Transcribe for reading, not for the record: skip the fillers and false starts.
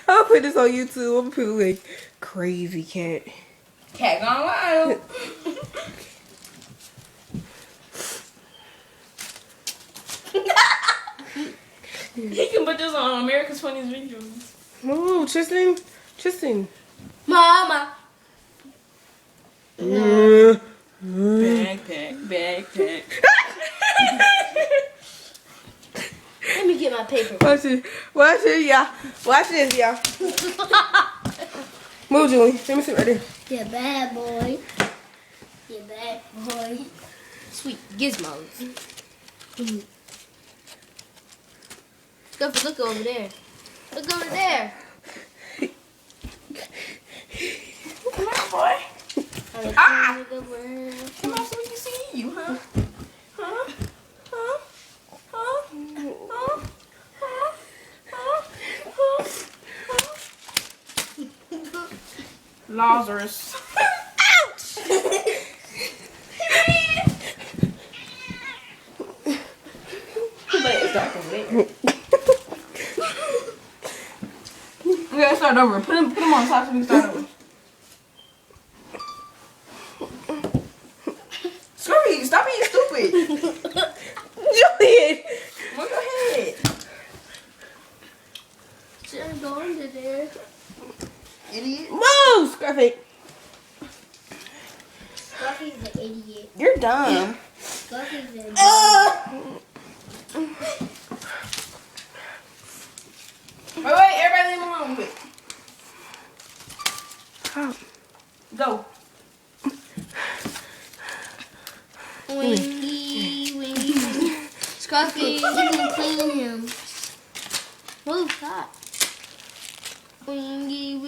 I'll put this on YouTube. I'm gonna put like crazy cat. Cat gone wild. He can put this on America's Funniest Videos. Oh, Tristan. Mama. Backpack. Let me get my paper. Watch it, y'all. Watch this, y'all. Move, Julie. Let me sit right there. Yeah, bad boy. Yeah, bad boy. Sweet gizmos. Look over there. Look over there. Come on, boy. Ah! Come on so we can see you, huh? Lazarus. Ouch! We gotta start over. Put him on top so we can start over. Scurry, stop being stupid. Julian. Move your head. Should go under there. Idiot. Move, Scruffy. Scruffy's an idiot. You're dumb. Scruffy's an idiot. Wait, everybody leave him alone quick. Go. Wingy. Scruffy, you can clean him. Move, stop. Wingy.